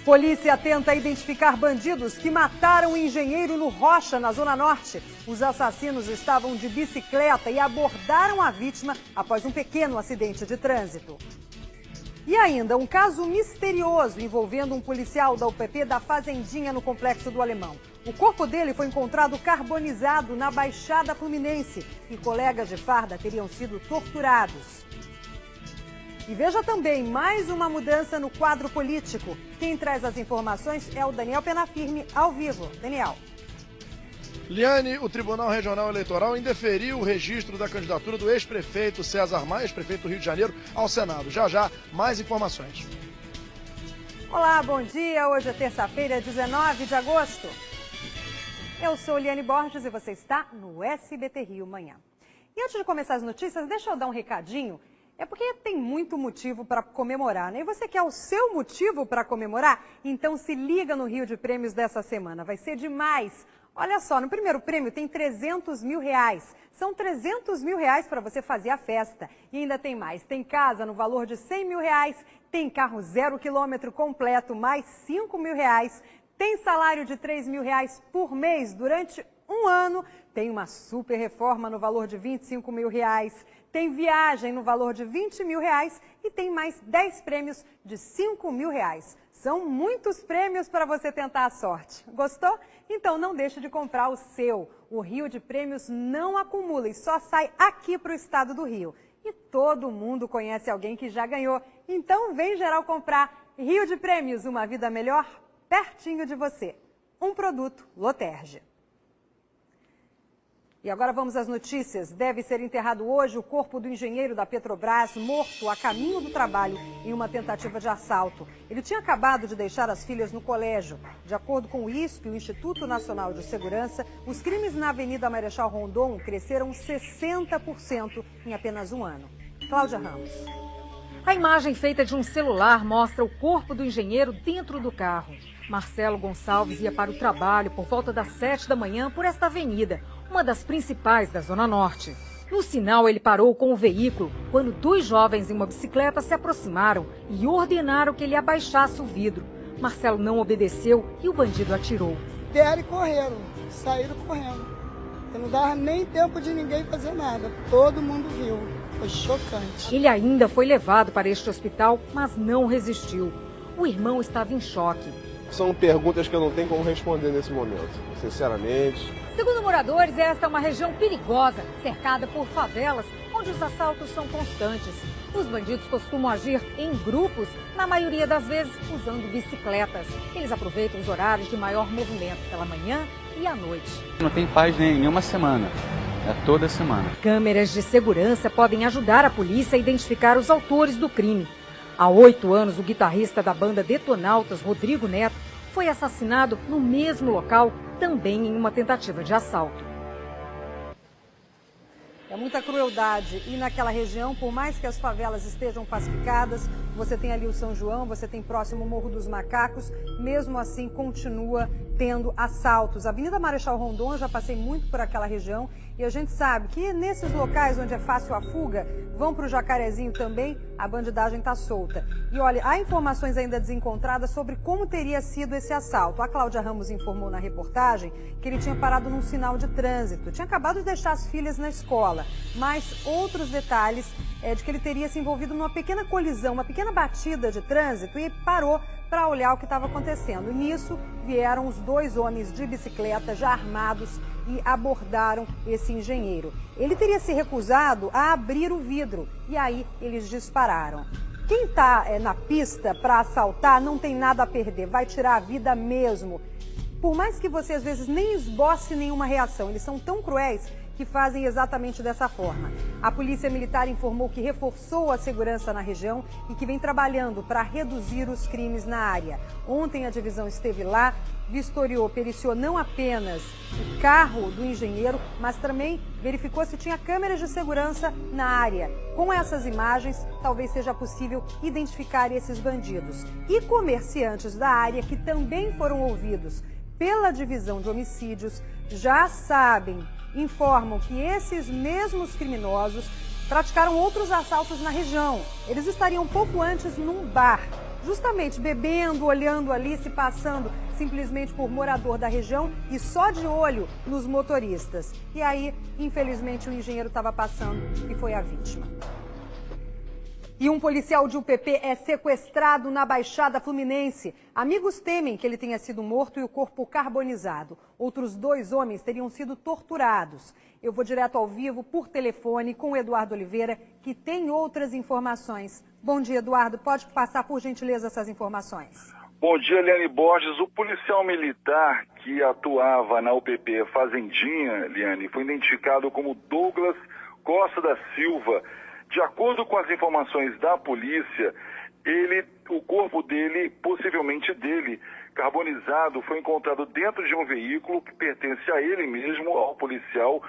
Polícia tenta identificar bandidos que mataram um engenheiro no Rocha, na Zona Norte. Os assassinos estavam de bicicleta e abordaram a vítima após um pequeno acidente de trânsito. E ainda um caso misterioso envolvendo um policial da UPP da Fazendinha no Complexo do Alemão. O corpo dele foi encontrado carbonizado na Baixada Fluminense e colegas de farda teriam sido torturados. E veja também mais uma mudança no quadro político. Quem traz as informações é o Daniel Penafirme, ao vivo. Daniel. Liane, o Tribunal Regional Eleitoral indeferiu o registro da candidatura do ex-prefeito César Maia, ex-prefeito do Rio de Janeiro, ao Senado. Já já, mais informações. Olá, bom dia. Hoje é terça-feira, 19 de agosto. Eu sou Liane Borges e você está no SBT Rio Manhã. E antes de começar as notícias, deixa eu dar um recadinho. É porque tem muito motivo para comemorar, né? E você quer o seu motivo para comemorar? Então se liga no Rio de Prêmios dessa semana. Vai ser demais. Olha só, no primeiro prêmio tem 300 mil reais. São 300 mil reais para você fazer a festa. E ainda tem mais. Tem casa no valor de 100 mil reais. Tem carro 0 quilômetro completo, mais 5 mil reais. Tem salário de 3 mil reais por mês durante um ano. Tem uma super reforma no valor de 25 mil reais. Tem viagem no valor de 20 mil reais e tem mais 10 prêmios de 5 mil reais. São muitos prêmios para você tentar a sorte. Gostou? Então não deixe de comprar o seu. O Rio de Prêmios não acumula e só sai aqui para o estado do Rio. E todo mundo conhece alguém que já ganhou. Então vem geral comprar. Rio de Prêmios, uma vida melhor, pertinho de você. Um produto Loterge. E agora vamos às notícias. Deve ser enterrado hoje o corpo do engenheiro da Petrobras, morto a caminho do trabalho em uma tentativa de assalto. Ele tinha acabado de deixar as filhas no colégio. De acordo com o ISP, o Instituto Nacional de Segurança, os crimes na Avenida Marechal Rondon cresceram 60% em apenas um ano. Cláudia Ramos. A imagem feita de um celular mostra o corpo do engenheiro dentro do carro. Marcelo Gonçalves ia para o trabalho por volta das 7 da manhã por esta avenida, uma das principais da Zona Norte. No sinal, ele parou com o veículo quando dois jovens em uma bicicleta se aproximaram e ordenaram que ele abaixasse o vidro. Marcelo não obedeceu e o bandido atirou. Deram e correram, saíram correndo. Não dava nem tempo de ninguém fazer nada, todo mundo viu. Foi chocante. Ele ainda foi levado para este hospital, mas não resistiu. O irmão estava em choque. São perguntas que eu não tenho como responder nesse momento, sinceramente. Segundo moradores, esta é uma região perigosa, cercada por favelas, onde os assaltos são constantes. Os bandidos costumam agir em grupos, na maioria das vezes usando bicicletas. Eles aproveitam os horários de maior movimento, pela manhã e à noite. Não tem paz nenhuma semana, é toda semana. Câmeras de segurança podem ajudar a polícia a identificar os autores do crime. Há 8 anos, o guitarrista da banda Detonautas, Rodrigo Neto, foi assassinado no mesmo local, também em uma tentativa de assalto. É muita crueldade. E naquela região, por mais que as favelas estejam pacificadas, você tem ali o São João, você tem próximo o Morro dos Macacos, mesmo assim continua tendo assaltos. A Avenida Marechal Rondon, eu já passei muito por aquela região e a gente sabe que nesses locais onde é fácil a fuga, vão para o Jacarezinho também, a bandidagem está solta. E olha, há informações ainda desencontradas sobre como teria sido esse assalto. A Cláudia Ramos informou na reportagem que ele tinha parado num sinal de trânsito, tinha acabado de deixar as filhas na escola, mas outros detalhes é de que ele teria se envolvido numa pequena colisão, uma pequena batida de trânsito e parou para olhar o que estava acontecendo. E nisso vieram os dois homens de bicicleta já armados e abordaram esse engenheiro. Ele teria se recusado a abrir o vidro e aí eles dispararam. Quem está na pista para assaltar não tem nada a perder, vai tirar a vida mesmo. Por mais que você às vezes nem esboce nenhuma reação, eles são tão cruéis que fazem exatamente dessa forma. A Polícia Militar informou que reforçou a segurança na região e que vem trabalhando para reduzir os crimes na área. Ontem a divisão esteve lá, vistoriou, periciou não apenas o carro do engenheiro, mas também verificou se tinha câmeras de segurança na área. Com essas imagens, talvez seja possível identificar esses bandidos. E comerciantes da área que também foram ouvidos pela divisão de homicídios já sabem, informam que esses mesmos criminosos praticaram outros assaltos na região. Eles estariam pouco antes num bar. justamente bebendo, olhando ali, se passando simplesmente por morador da região e só de olho nos motoristas. E aí, infelizmente, o engenheiro estava passando e foi a vítima. E um policial de UPP é sequestrado na Baixada Fluminense. Amigos temem que ele tenha sido morto e o corpo carbonizado. Outros 2 homens teriam sido torturados. Eu vou direto ao vivo, por telefone, com o Eduardo Oliveira, que tem outras informações. Bom dia, Eduardo. Pode passar, por gentileza, essas informações? Bom dia, Liane Borges. O policial militar que atuava na UPP Fazendinha, Liane, foi identificado como Douglas Costa da Silva. De acordo com as informações da polícia, o corpo dele, possivelmente dele, carbonizado, foi encontrado dentro de um veículo que pertence a ele mesmo, ao policial,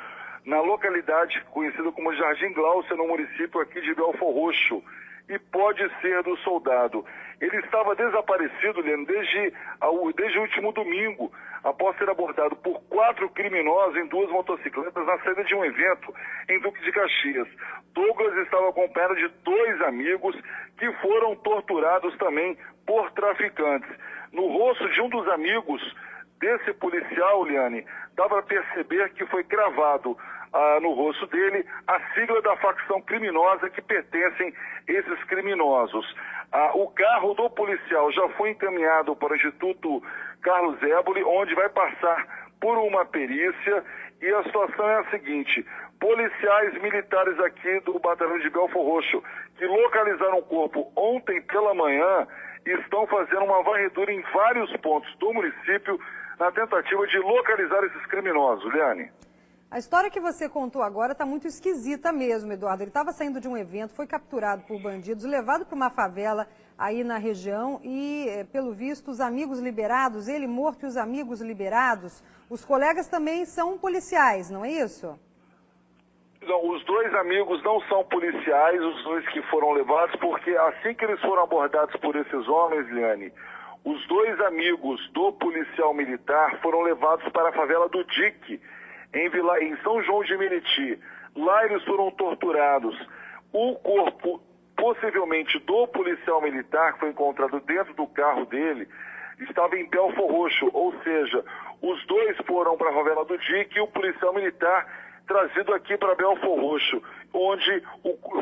na localidade conhecida como Jardim Gláucia, no município aqui de Belfor Roxo, e pode ser do soldado. Ele estava desaparecido, Leandro, desde o último domingo, após ser abordado por 4 criminosos em 2 motocicletas na saída de um evento em Duque de Caxias. Douglas estava acompanhado de 2 amigos que foram torturados também por traficantes. No rosto de um dos amigos desse policial, Liane, dá para perceber que foi cravado no rosto dele a sigla da facção criminosa que pertencem esses criminosos. O carro do policial já foi encaminhado para o Instituto Carlos Éboli, onde vai passar por uma perícia, e a situação é a seguinte: policiais militares aqui do batalhão de Belfor Roxo, que localizaram o corpo ontem pela manhã, estão fazendo uma varredura em vários pontos do município na tentativa de localizar esses criminosos. Liane. A história que você contou agora está muito esquisita mesmo, Eduardo. Ele estava saindo de um evento, foi capturado por bandidos, levado para uma favela aí na região e, pelo visto, os amigos liberados, ele morto e os amigos liberados, os colegas também são policiais, não é isso? Não, os 2 amigos não são policiais, os 2 que foram levados, porque assim que eles foram abordados por esses homens, Liane, os 2 amigos do policial militar foram levados para a favela do Dique, em São João de Meriti. Lá eles foram torturados. O corpo, possivelmente do policial militar, que foi encontrado dentro do carro dele, estava em Belfor Roxo, ou seja, os 2 foram para a favela do Dique e o policial militar trazido aqui para Belfor Roxo, onde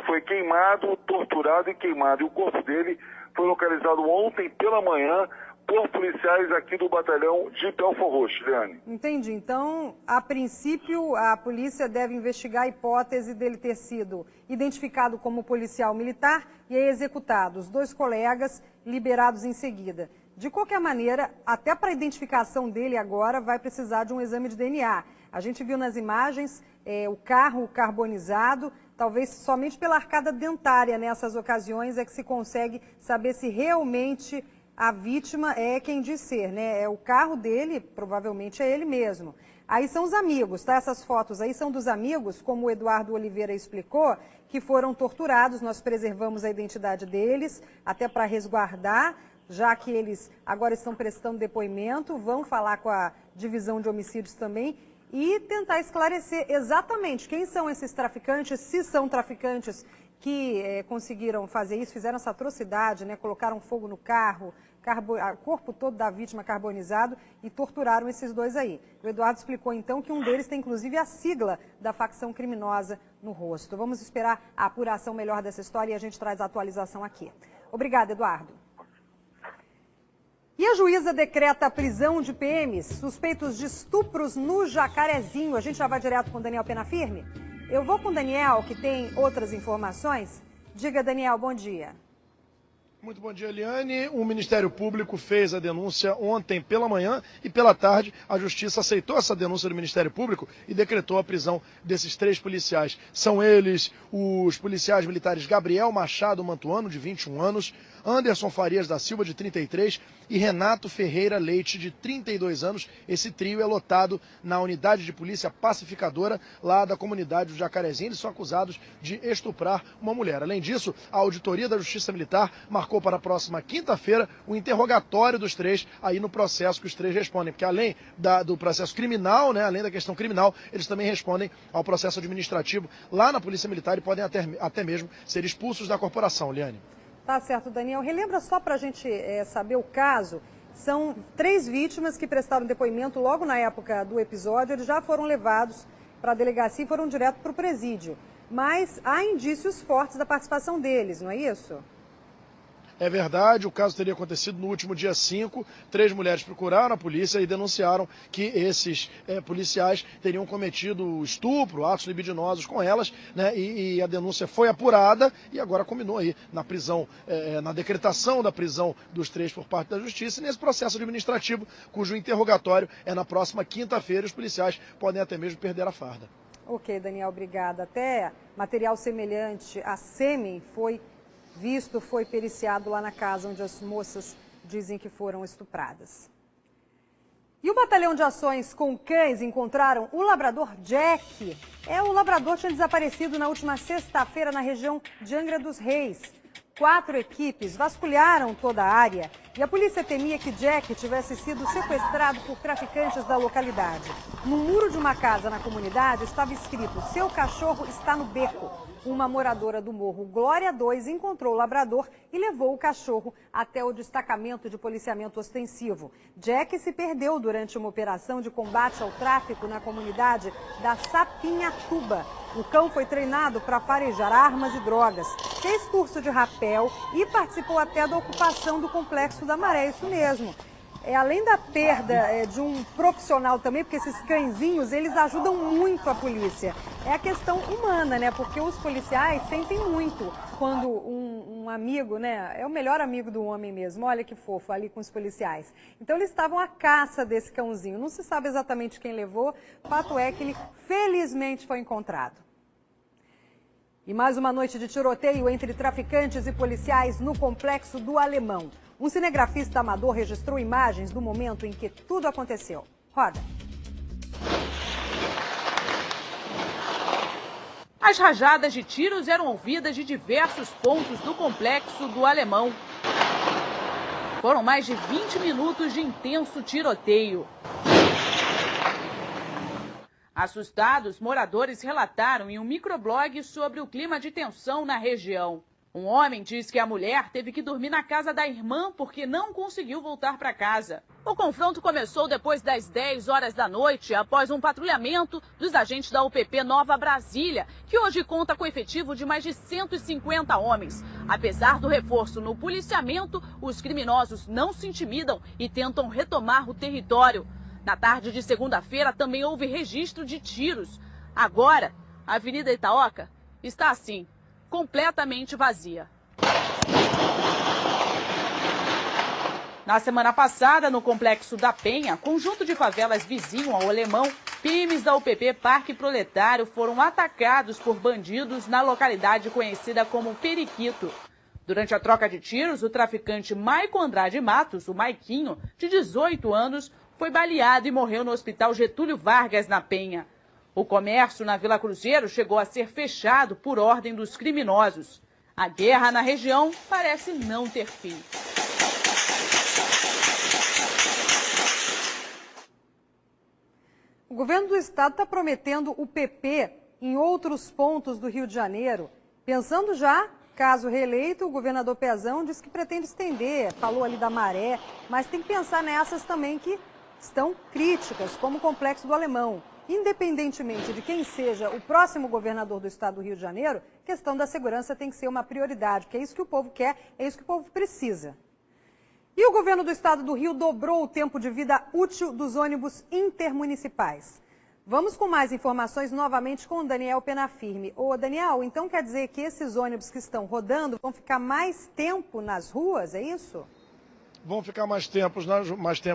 foi queimado, torturado e queimado. E o corpo dele foi localizado ontem pela manhã por policiais aqui do batalhão de Belfor Roxo, Liane. Entendi. Então, a princípio, a polícia deve investigar a hipótese dele ter sido identificado como policial militar e executado. Os 2 colegas liberados em seguida. De qualquer maneira, até para a identificação dele agora vai precisar de um exame de DNA. A gente viu nas imagens o carro carbonizado, talvez somente pela arcada dentária nessas ocasiões é que se consegue saber se realmente a vítima é quem diz ser, né? É o carro dele, provavelmente é ele mesmo. Aí são os amigos, tá? Essas fotos aí são dos amigos, como o Eduardo Oliveira explicou, que foram torturados. Nós preservamos a identidade deles, até para resguardar, já que eles agora estão prestando depoimento, vão falar com a divisão de homicídios também e tentar esclarecer exatamente quem são esses traficantes, se são traficantes que conseguiram fazer isso, fizeram essa atrocidade, né? Colocaram fogo no carro, o corpo todo da vítima carbonizado e torturaram esses 2 aí. O Eduardo explicou então que um deles tem inclusive a sigla da facção criminosa no rosto. Vamos esperar a apuração melhor dessa história e a gente traz a atualização aqui. Obrigada, Eduardo. E a juíza decreta a prisão de PMs suspeitos de estupros no Jacarezinho. A gente já vai direto com o Daniel Penafirme? Eu vou com o Daniel, que tem outras informações. Diga, Daniel, bom dia. Muito bom dia, Eliane. O Ministério Público fez a denúncia ontem pela manhã e pela tarde a Justiça aceitou essa denúncia do Ministério Público e decretou a prisão desses 3 policiais. São eles os policiais militares Gabriel Machado Mantuano, de 21 anos, Anderson Farias da Silva, de 33, e Renato Ferreira Leite, de 32 anos. Esse trio é lotado na unidade de polícia pacificadora lá da comunidade do Jacarezinho. Eles são acusados de estuprar uma mulher. Além disso, a auditoria da Justiça Militar marcou para a próxima quinta-feira o interrogatório dos 3 aí no processo que os 3 respondem. Porque além do processo criminal, né, além da questão criminal, eles também respondem ao processo administrativo lá na Polícia Militar e podem até mesmo ser expulsos da corporação, Liane. Tá certo, Daniel. Relembra só para a gente saber o caso. São 3 vítimas que prestaram depoimento logo na época do episódio. Eles já foram levados para a delegacia e foram direto para o presídio. Mas há indícios fortes da participação deles, não é isso? É verdade, o caso teria acontecido no último dia 5. 3 mulheres procuraram a polícia e denunciaram que esses policiais teriam cometido estupro, atos libidinosos com elas, né? E a denúncia foi apurada e agora culminou aí na prisão, na decretação da prisão dos 3 por parte da Justiça, e nesse processo administrativo, cujo interrogatório é na próxima quinta-feira. Os policiais podem até mesmo perder a farda. Ok, Daniel, obrigada. Até material semelhante a sêmen foi periciado lá na casa onde as moças dizem que foram estupradas. E o batalhão de ações com cães encontraram o labrador Jack. O labrador tinha desaparecido na última sexta-feira na região de Angra dos Reis. 4 equipes vasculharam toda a área e a polícia temia que Jack tivesse sido sequestrado por traficantes da localidade. No muro de uma casa na comunidade estava escrito: "Seu cachorro está no beco". Uma moradora do morro Glória 2 encontrou o labrador e levou o cachorro até o destacamento de policiamento ostensivo. Jack se perdeu durante uma operação de combate ao tráfico na comunidade da Sapinhatuba. O cão foi treinado para farejar armas e drogas, fez curso de rapel e participou até da ocupação do Complexo da Maré, isso mesmo. Além da perda de um profissional também, porque esses cãezinhos, eles ajudam muito a polícia. É a questão humana, né? Porque os policiais sentem muito quando um amigo, né? É o melhor amigo do homem mesmo, olha que fofo, ali com os policiais. Então eles estavam à caça desse cãozinho. Não se sabe exatamente quem levou, fato é que ele felizmente foi encontrado. E mais uma noite de tiroteio entre traficantes e policiais no Complexo do Alemão. Um cinegrafista amador registrou imagens do momento em que tudo aconteceu. Roda. As rajadas de tiros eram ouvidas de diversos pontos do Complexo do Alemão. Foram mais de 20 minutos de intenso tiroteio. Assustados, moradores relataram em um microblog sobre o clima de tensão na região. Um homem diz que a mulher teve que dormir na casa da irmã porque não conseguiu voltar para casa. O confronto começou depois das 10 horas da noite, após um patrulhamento dos agentes da UPP Nova Brasília, que hoje conta com efetivo de mais de 150 homens. Apesar do reforço no policiamento, os criminosos não se intimidam e tentam retomar o território. Na tarde de segunda-feira também houve registro de tiros. Agora, a Avenida Itaoca está assim, completamente vazia. Na semana passada, no Complexo da Penha, conjunto de favelas vizinho ao Alemão, PMs da UPP Parque Proletário foram atacados por bandidos na localidade conhecida como Periquito. Durante a troca de tiros, o traficante Maico Andrade Matos, o Maiquinho, de 18 anos, foi baleado e morreu no Hospital Getúlio Vargas, na Penha. O comércio na Vila Cruzeiro chegou a ser fechado por ordem dos criminosos. A guerra na região parece não ter fim. O governo do estado está prometendo o PP em outros pontos do Rio de Janeiro. Pensando já, caso reeleito, o governador Pezão disse que pretende estender, falou ali da Maré, mas tem que pensar nessas também que estão críticas, como o Complexo do Alemão. Independentemente de quem seja o próximo governador do estado do Rio de Janeiro, a questão da segurança tem que ser uma prioridade, porque é isso que o povo quer, é isso que o povo precisa. E o governo do estado do Rio dobrou o tempo de vida útil dos ônibus intermunicipais. Vamos com mais informações novamente com o Daniel Penafirme. Ô Daniel, então quer dizer que esses ônibus que estão rodando vão ficar mais tempo nas ruas, é isso? Vão ficar mais tempo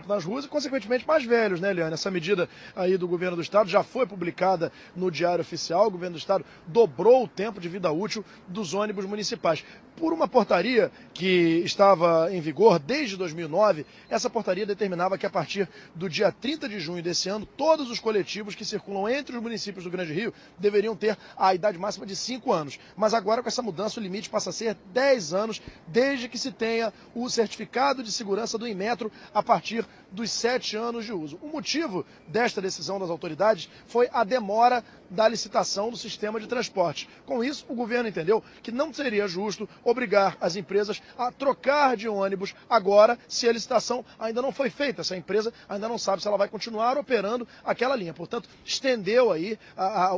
nas ruas e, consequentemente, mais velhos, né, Eliane? Essa medida aí do governo do estado já foi publicada no Diário Oficial. O governo do estado dobrou o tempo de vida útil dos ônibus municipais. Por uma portaria que estava em vigor desde 2009, essa portaria determinava que a partir do dia 30 de junho desse ano, todos os coletivos que circulam entre os municípios do Grande Rio deveriam ter a idade máxima de 5 anos. Mas agora, com essa mudança, o limite passa a ser 10 anos, desde que se tenha o certificado de segurança do Inmetro a partir dos 7 anos de uso. O motivo desta decisão das autoridades foi a demora da licitação do sistema de transporte. Com isso, o governo entendeu que não seria justo obrigar as empresas a trocar de ônibus agora, se a licitação ainda não foi feita, se a empresa ainda não sabe se ela vai continuar operando aquela linha. Portanto, estendeu aí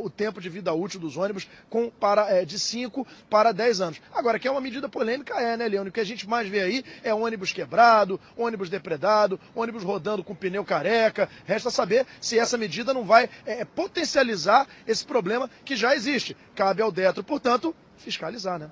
o tempo de vida útil dos ônibus de 5 para 10 anos. Agora, que é uma medida polêmica, né, Leandro? O que a gente mais vê aí é ônibus quebrado, ônibus depredado, ônibus rodando com pneu careca. Resta saber se essa medida não vai potencializar esse problema que já existe. Cabe ao Detro, portanto, fiscalizar, né?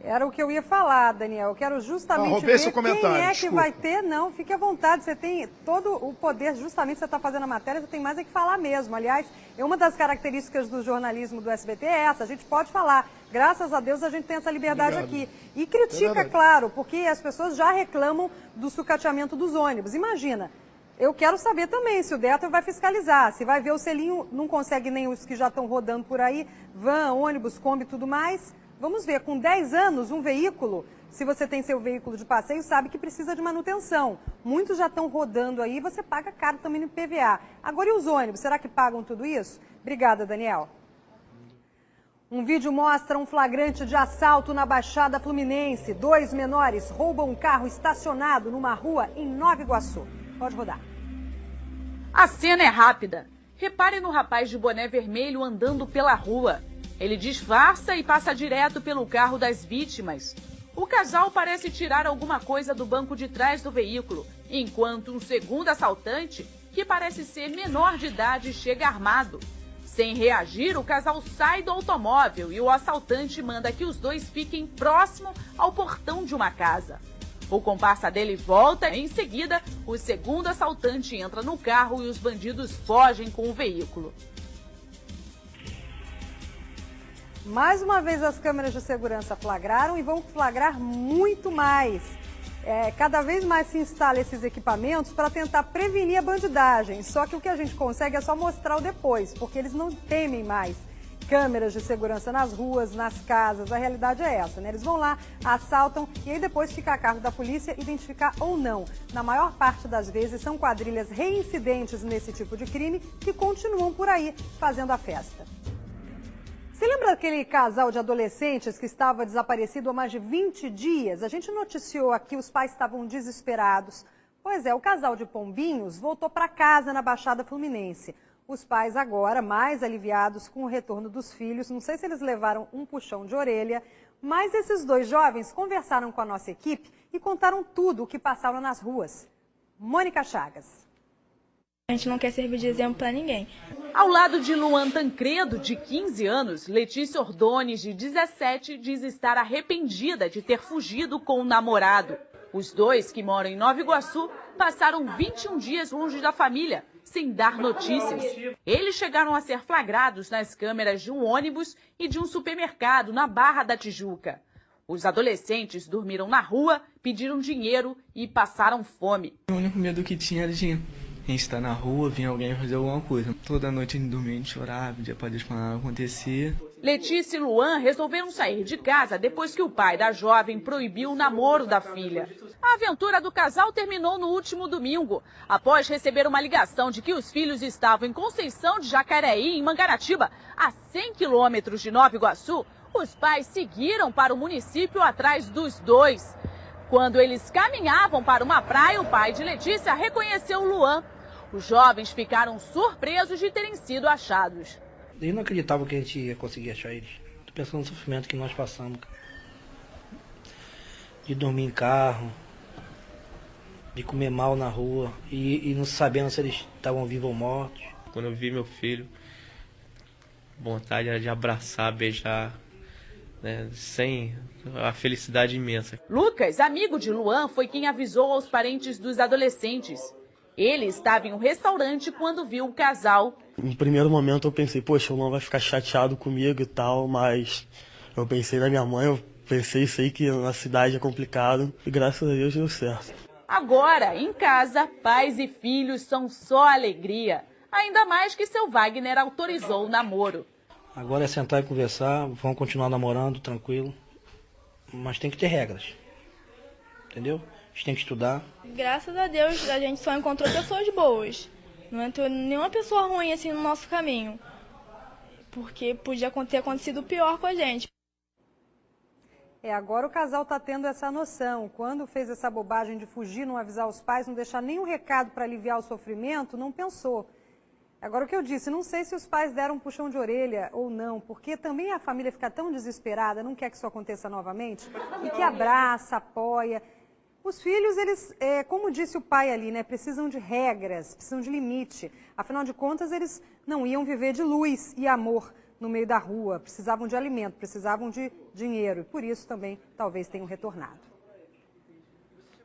Era o que eu ia falar, Daniel. Eu quero justamente ver quem é que vai ter. Não, fique à vontade. Você tem todo o poder, justamente você está fazendo a matéria, você tem mais é que falar mesmo. Aliás, uma das características do jornalismo do SBT é essa. A gente pode falar. Graças a Deus a gente tem essa liberdade aqui. E critica, claro, porque as pessoas já reclamam do sucateamento dos ônibus. Imagina. Eu quero saber também se o Detro vai fiscalizar, se vai ver o selinho, não consegue nem os que já estão rodando por aí, van, ônibus, Kombi e tudo mais. Vamos ver, com 10 anos, um veículo, se você tem seu veículo de passeio, sabe que precisa de manutenção. Muitos já estão rodando aí, você paga caro também no IPVA. Agora, e os ônibus, será que pagam tudo isso? Obrigada, Daniel. Um vídeo mostra um flagrante de assalto na Baixada Fluminense. 2 menores roubam um carro estacionado numa rua em Nova Iguaçu. Pode rodar. A cena é rápida. Repare no rapaz de boné vermelho andando pela rua. Ele disfarça e passa direto pelo carro das vítimas. O casal parece tirar alguma coisa do banco de trás do veículo, enquanto um segundo assaltante, que parece ser menor de idade, chega armado. Sem reagir, o casal sai do automóvel e o assaltante manda que os dois fiquem próximo ao portão de uma casa. O comparsa dele volta, em seguida, o segundo assaltante entra no carro e os bandidos fogem com o veículo. Mais uma vez as câmeras de segurança flagraram e vão flagrar muito mais. Cada vez mais se instala esses equipamentos para tentar prevenir a bandidagem. Só que o que a gente consegue é só mostrar o depois, porque eles não temem mais câmeras de segurança nas ruas, nas casas. A realidade é essa, né? Eles vão lá, assaltam e aí depois fica a cargo da polícia identificar ou não. Na maior parte das vezes são quadrilhas reincidentes nesse tipo de crime que continuam por aí fazendo a festa. Você lembra daquele casal de adolescentes que estava desaparecido há mais de 20 dias? A gente noticiou aqui, os pais estavam desesperados. Pois é, o casal de Pombinhos voltou para casa na Baixada Fluminense. Os pais agora, mais aliviados com o retorno dos filhos, não sei se eles levaram um puxão de orelha, mas esses dois jovens conversaram com a nossa equipe e contaram tudo o que passaram nas ruas. Mônica Chagas. A gente não quer servir de exemplo para ninguém. Ao lado de Luan Tancredo, de 15 anos, Letícia Ordones, de 17, diz estar arrependida de ter fugido com o namorado. Os dois, que moram em Nova Iguaçu, passaram 21 dias longe da família, sem dar notícias. Eles chegaram a ser flagrados nas câmeras de um ônibus e de um supermercado na Barra da Tijuca. Os adolescentes dormiram na rua, pediram dinheiro e passaram fome. O único medo que tinha era de a gente estar na rua, vir alguém fazer alguma coisa. Toda noite a gente dormia, a gente chorava, pedia pra Deus pra nada acontecer. Letícia e Luan resolveram sair de casa depois que o pai da jovem proibiu o namoro da filha. A aventura do casal terminou no último domingo, após receber uma ligação de que os filhos estavam em Conceição de Jacareí, em Mangaratiba, a 100 quilômetros de Nova Iguaçu. Os pais seguiram para o município atrás dos dois. Quando eles caminhavam para uma praia, o pai de Letícia reconheceu o Luan. Os jovens ficaram surpresos de terem sido achados. Eu não acreditava que a gente ia conseguir achar eles. Tô pensando no sofrimento que nós passamos. De dormir em carro, de comer mal na rua e não sabendo se eles estavam vivos ou mortos. Quando eu vi meu filho, vontade era de abraçar, beijar, né, sem a felicidade imensa. Lucas, amigo de Luan, foi quem avisou aos parentes dos adolescentes. Ele estava em um restaurante quando viu o casal. No primeiro momento eu pensei, poxa, o Luan vai ficar chateado comigo e tal, mas eu pensei na minha mãe, eu sei que na cidade é complicado e graças a Deus deu certo. Agora, em casa, pais e filhos são só alegria. Ainda mais que seu Wagner autorizou o namoro. Agora é sentar e conversar, vão continuar namorando, tranquilo. Mas tem que ter regras. Entendeu? gente tem que estudar. Graças a Deus, a gente só encontrou pessoas boas. Não entrou nenhuma pessoa ruim assim no nosso caminho. Porque podia ter acontecido pior com a gente. Agora o casal está tendo essa noção. Quando fez essa bobagem de fugir, não avisar os pais, não deixar nenhum recado para aliviar o sofrimento, não pensou. Agora o que eu disse, não sei se os pais deram um puxão de orelha ou não, porque também a família fica tão desesperada, não quer que isso aconteça novamente, e que abraça, apoia. Os filhos, eles, como disse o pai ali, né, precisam de regras, precisam de limite. Afinal de contas, eles não iam viver de luz e amor no meio da rua, precisavam de alimento, precisavam de dinheiro, e por isso também talvez tenham retornado.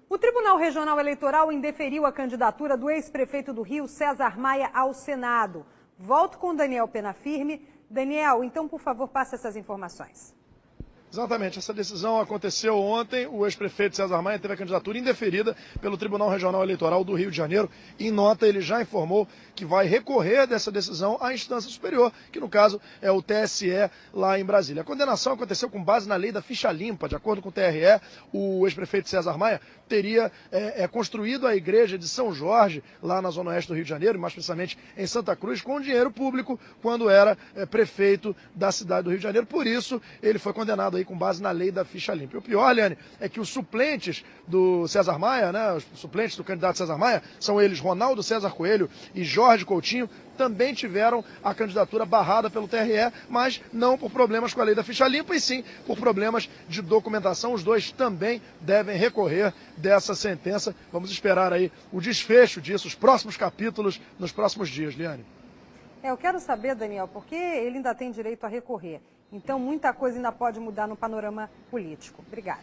O Tribunal Regional Eleitoral indeferiu a candidatura do ex-prefeito do Rio, César Maia, ao Senado. Volto com Daniel Penafirme. Daniel, então, por favor, passe essas informações. Exatamente, essa decisão aconteceu ontem. O ex-prefeito César Maia teve a candidatura indeferida pelo Tribunal Regional Eleitoral do Rio de Janeiro. Em nota, ele já informou que vai recorrer dessa decisão à instância superior, que no caso é o TSE lá em Brasília. A condenação aconteceu com base na lei da ficha limpa. De acordo com o TRE, o ex-prefeito César Maia teria construído a igreja de São Jorge, lá na zona oeste do Rio de Janeiro, mais precisamente em Santa Cruz, com dinheiro público, quando era prefeito da cidade do Rio de Janeiro. Por isso, ele foi condenado aí com base na lei da ficha limpa. E o pior, Liane, é que os suplentes do César Maia, né, os suplentes do candidato César Maia, são eles Ronaldo César Coelho e Jorge Coutinho, também tiveram a candidatura barrada pelo TRE, mas não por problemas com a lei da ficha limpa, e sim por problemas de documentação. Os dois também devem recorrer dessa sentença. Vamos esperar aí o desfecho disso, os próximos capítulos, nos próximos dias, Liane. Eu quero saber, Daniel, porque ele ainda tem direito a recorrer. Então, muita coisa ainda pode mudar no panorama político. Obrigada.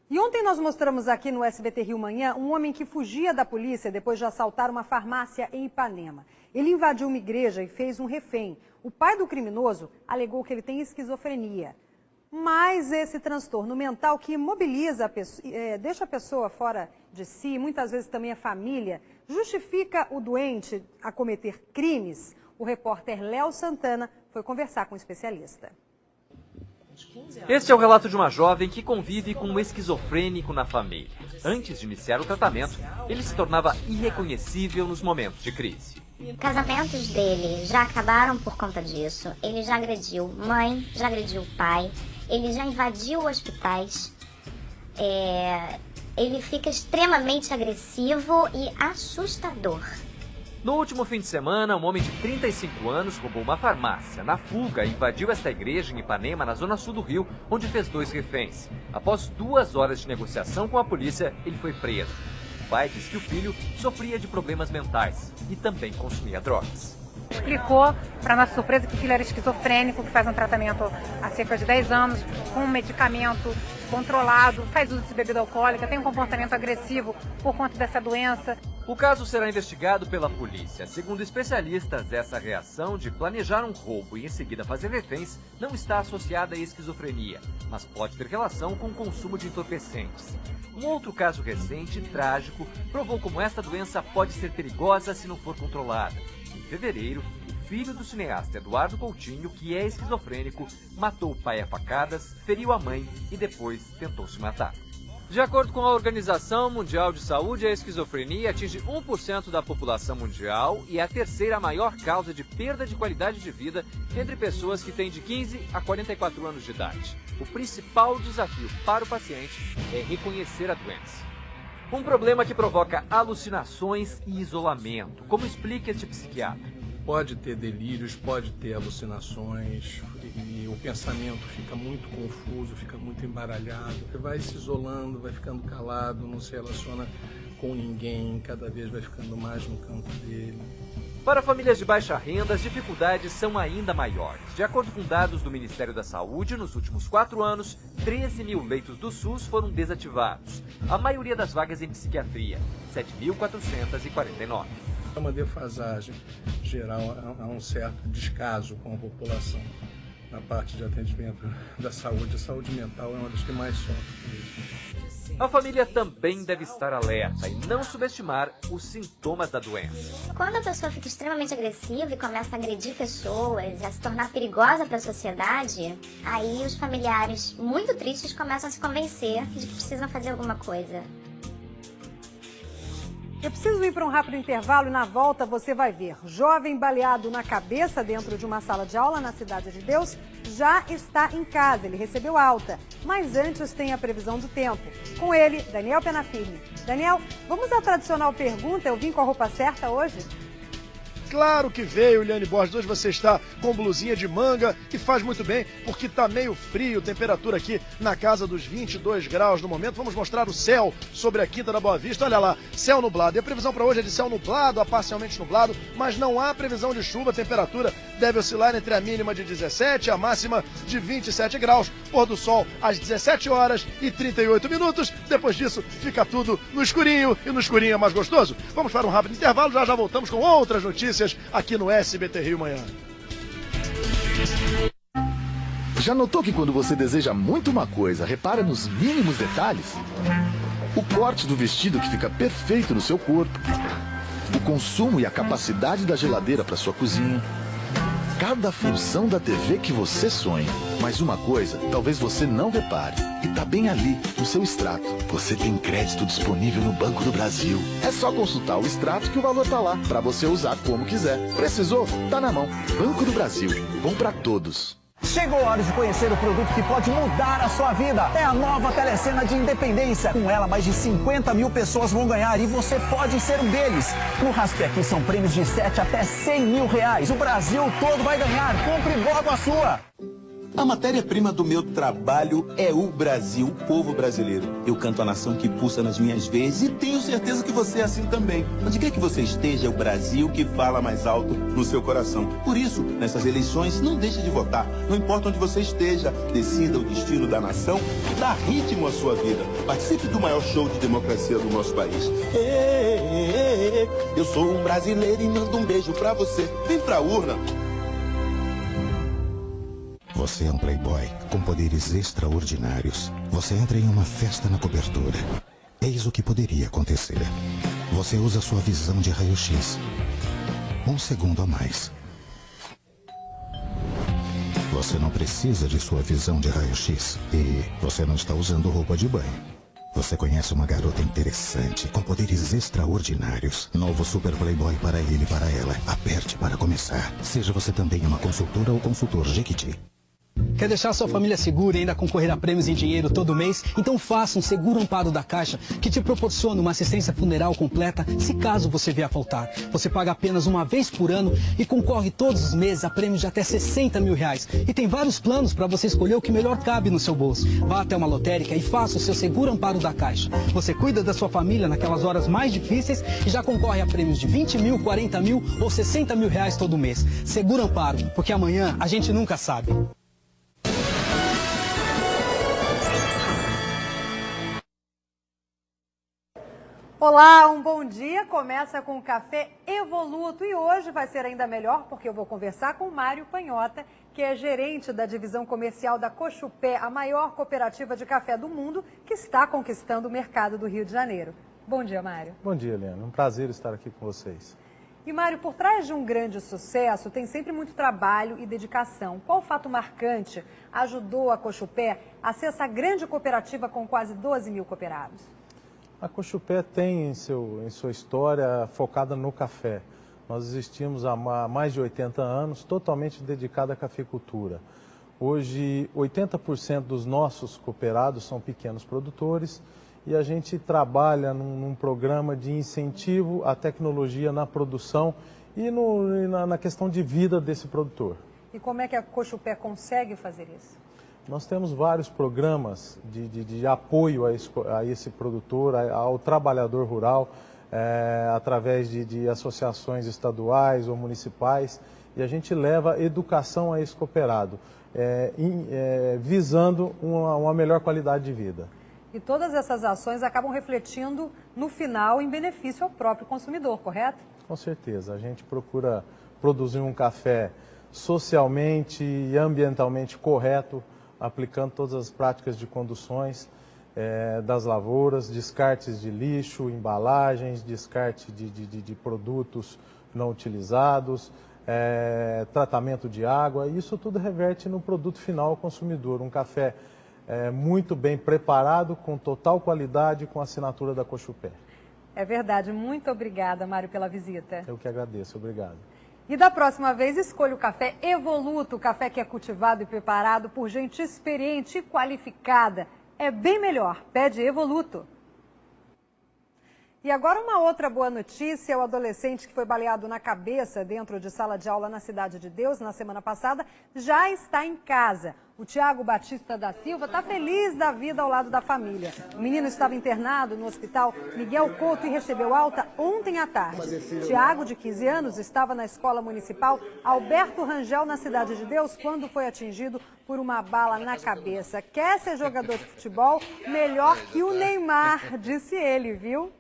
E ontem nós mostramos aqui no SBT Rio Manhã um homem que fugia da polícia depois de assaltar uma farmácia em Ipanema. Ele invadiu uma igreja e fez um refém. O pai do criminoso alegou que ele tem esquizofrenia. Mas esse transtorno mental que imobiliza a pessoa, deixa a pessoa fora de si, muitas vezes também a família, justifica o doente a cometer crimes? O repórter Léo Santana foi conversar com um especialista. Este é o relato de uma jovem que convive com um esquizofrênico na família. Antes de iniciar o tratamento, ele se tornava irreconhecível nos momentos de crise. Casamentos dele já acabaram por conta disso. Ele já agrediu mãe, já agrediu pai, ele já invadiu hospitais. Ele fica extremamente agressivo e assustador. No último fim de semana, um homem de 35 anos roubou uma farmácia. Na fuga, invadiu esta igreja em Ipanema, na zona sul do Rio, onde fez 2 reféns. Após 2 horas de negociação com a polícia, ele foi preso. O pai disse que o filho sofria de problemas mentais e também consumia drogas. Explicou, para nossa surpresa, que o filho era esquizofrênico, que faz um tratamento há cerca de 10 anos, com um medicamento controlado, faz uso de bebida alcoólica, tem um comportamento agressivo por conta dessa doença. O caso será investigado pela polícia. Segundo especialistas, essa reação de planejar um roubo e em seguida fazer reféns não está associada à esquizofrenia, mas pode ter relação com o consumo de entorpecentes. Um outro caso recente, trágico, provou como esta doença pode ser perigosa se não for controlada. Em fevereiro, o filho do cineasta Eduardo Coutinho, que é esquizofrênico, matou o pai a facadas, feriu a mãe e depois tentou se matar. De acordo com a Organização Mundial de Saúde, a esquizofrenia atinge 1% da população mundial e é a 3ª maior causa de perda de qualidade de vida entre pessoas que têm de 15 a 44 anos de idade. O principal desafio para o paciente é reconhecer a doença. Um problema que provoca alucinações e isolamento, como explica este psiquiatra. Pode ter delírios, pode ter alucinações e o pensamento fica muito confuso, fica muito embaralhado. Você vai se isolando, vai ficando calado, não se relaciona com ninguém, cada vez vai ficando mais no campo dele. Para famílias de baixa renda, as dificuldades são ainda maiores. De acordo com dados do Ministério da Saúde, nos últimos 4 anos, 13 mil leitos do SUS foram desativados. A maioria das vagas em psiquiatria, 7.449. É uma defasagem geral, há um certo descaso com a população na parte de atendimento da saúde. A saúde mental é uma das que mais sofre. A família também deve estar alerta e não subestimar os sintomas da doença. Quando a pessoa fica extremamente agressiva e começa a agredir pessoas, a se tornar perigosa para a sociedade, aí os familiares muito tristes começam a se convencer de que precisam fazer alguma coisa. Eu preciso ir para um rápido intervalo e na volta você vai ver. Jovem baleado na cabeça dentro de uma sala de aula na Cidade de Deus já está em casa, ele recebeu alta. Mas antes tem a previsão do tempo. Com ele, Daniel Penafirme. Daniel, vamos à tradicional pergunta, eu vim com a roupa certa hoje? Claro que veio, Eliane Borges. Hoje você está com blusinha de manga e faz muito bem, porque está meio frio, temperatura aqui na casa dos 22 graus no momento. Vamos mostrar o céu sobre a Quinta da Boa Vista. Olha lá, céu nublado. E a previsão para hoje é de céu nublado a parcialmente nublado, mas não há previsão de chuva. A temperatura deve oscilar entre a mínima de 17 e a máxima de 27 graus. Pôr do sol às 17 horas e 38 minutos. Depois disso, fica tudo no escurinho, e no escurinho é mais gostoso. Vamos para um rápido intervalo, já voltamos com outras notícias aqui no SBT Rio Manhã. Já notou que quando você deseja muito uma coisa, repara nos mínimos detalhes? O corte do vestido que fica perfeito no seu corpo, o consumo e a capacidade da geladeira para sua cozinha, cada função da TV que você sonha. Mas uma coisa, talvez você não repare, e tá bem ali, no seu extrato. Você tem crédito disponível no Banco do Brasil. É só consultar o extrato que o valor tá lá, para você usar como quiser. Precisou? Tá na mão. Banco do Brasil. Bom para todos. Chegou a hora de conhecer o produto que pode mudar a sua vida. É a nova Telecena de Independência. Com ela, mais de 50 mil pessoas vão ganhar e você pode ser um deles. No Raspe Aqui são prêmios de 7 até 100 mil reais. O Brasil todo vai ganhar. Compre logo a sua. A matéria-prima do meu trabalho é o Brasil, o povo brasileiro. Eu canto a nação que pulsa nas minhas veias e tenho certeza que você é assim também. Onde quer que você esteja, é o Brasil que fala mais alto no seu coração. Por isso, nessas eleições, não deixe de votar. Não importa onde você esteja, decida o destino da nação e dá ritmo à sua vida. Participe do maior show de democracia do nosso país. Eu sou um brasileiro e mando um beijo pra você. Vem pra urna. Você é um playboy com poderes extraordinários. Você entra em uma festa na cobertura. Eis o que poderia acontecer. Você usa sua visão de raio-x. 1 segundo a mais. Você não precisa de sua visão de raio-x. E você não está usando roupa de banho. Você conhece uma garota interessante, com poderes extraordinários. Novo Super Playboy para ele e para ela. Aperte para começar. Seja você também uma consultora ou consultor Jequiti. Quer deixar sua família segura e ainda concorrer a prêmios em dinheiro todo mês? Então faça um seguro amparo da Caixa que te proporciona uma assistência funeral completa se caso você vier a faltar. Você paga apenas uma vez por ano e concorre todos os meses a prêmios de até 60 mil reais. E tem vários planos para você escolher o que melhor cabe no seu bolso. Vá até uma lotérica e faça o seu seguro amparo da Caixa. Você cuida da sua família naquelas horas mais difíceis e já concorre a prêmios de 20 mil, 40 mil ou 60 mil reais todo mês. Seguro amparo, porque amanhã a gente nunca sabe. Olá, um bom dia. Começa com o Café Evoluto e hoje vai ser ainda melhor porque eu vou conversar com o Mário Panhota, que é gerente da divisão comercial da Cochupé, a maior cooperativa de café do mundo, que está conquistando o mercado do Rio de Janeiro. Bom dia, Mário. Bom dia, Helena. Um prazer estar aqui com vocês. E, Mário, por trás de um grande sucesso tem sempre muito trabalho e dedicação. Qual fato marcante ajudou a Cochupé a ser essa grande cooperativa com quase 12 mil cooperados? A Cochupé tem em sua história focada no café. Nós existimos há mais de 80 anos, totalmente dedicada à cafeicultura. Hoje, 80% dos nossos cooperados são pequenos produtores e a gente trabalha num programa de incentivo à tecnologia na produção e na questão de vida desse produtor. E como é que a Cochupé consegue fazer isso? Nós temos vários programas de apoio a esse produtor, ao trabalhador rural, através de associações estaduais ou municipais, e a gente leva educação a esse cooperado, visando uma melhor qualidade de vida. E todas essas ações acabam refletindo no final em benefício ao próprio consumidor, correto? Com certeza, a gente procura produzir um café socialmente e ambientalmente correto, aplicando todas as práticas de conduções, das lavouras, descartes de lixo, embalagens, descarte de produtos não utilizados, tratamento de água. Isso tudo reverte no produto final ao consumidor. Um café muito bem preparado, com total qualidade, com assinatura da Cochupé. É verdade. Muito obrigada, Mário, pela visita. Eu que agradeço. Obrigado. E da próxima vez, escolha o café Evoluto, o café que é cultivado e preparado por gente experiente e qualificada. É bem melhor. Pede Evoluto. E agora uma outra boa notícia: o adolescente que foi baleado na cabeça dentro de sala de aula na Cidade de Deus na semana passada já está em casa. O Tiago Batista da Silva está feliz da vida ao lado da família. O menino estava internado no hospital Miguel Couto e recebeu alta ontem à tarde. Tiago, de 15 anos, estava na escola municipal Alberto Rangel, na Cidade de Deus, quando foi atingido por uma bala na cabeça. Quer ser jogador de futebol? Melhor que o Neymar, disse ele, viu?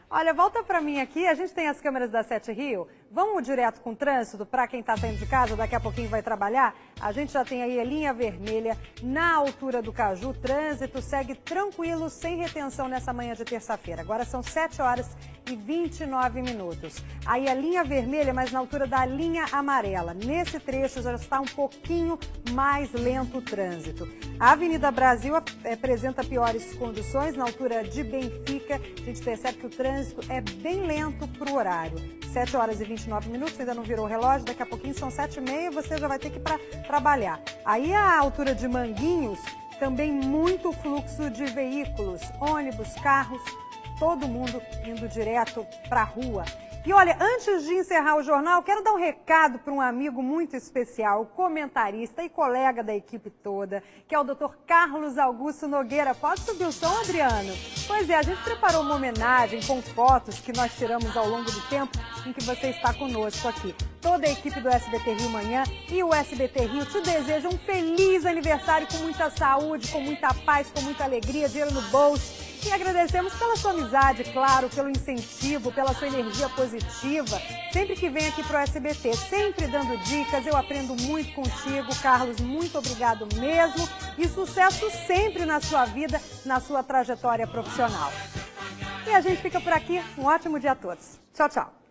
Olha, volta para mim aqui, a gente tem as câmeras da 7 Rio. Vamos direto com o trânsito para quem está saindo de casa, daqui a pouquinho vai trabalhar. A gente já tem aí a linha vermelha na altura do Caju. O trânsito segue tranquilo, sem retenção nessa manhã de terça-feira. Agora são 7 horas e 29 minutos. Aí a linha vermelha, mas na altura da linha amarela. Nesse trecho já está um pouquinho mais lento o trânsito. A Avenida Brasil apresenta piores condições na altura de Benfica. A gente percebe que o trânsito é bem lento para o horário. 7 horas e 29 minutos, ainda não virou o relógio, daqui a pouquinho são 7h30, você já vai ter que ir para trabalhar. Aí a altura de Manguinhos, também muito fluxo de veículos, ônibus, carros, todo mundo indo direto para a rua. E olha, antes de encerrar o jornal, quero dar um recado para um amigo muito especial, comentarista e colega da equipe toda, que é o Dr. Carlos Augusto Nogueira. Pode subir o som, Adriano? Pois é, a gente preparou uma homenagem com fotos que nós tiramos ao longo do tempo em que você está conosco aqui. Toda a equipe do SBT Rio Manhã e o SBT Rio te desejam um feliz aniversário com muita saúde, com muita paz, com muita alegria, dinheiro no bolso. E agradecemos pela sua amizade, claro, pelo incentivo, pela sua energia positiva. Sempre que vem aqui para o SBT, sempre dando dicas, eu aprendo muito contigo, Carlos. Muito obrigado mesmo. E sucesso sempre na sua vida, na sua trajetória profissional. E a gente fica por aqui. Um ótimo dia a todos. Tchau, tchau.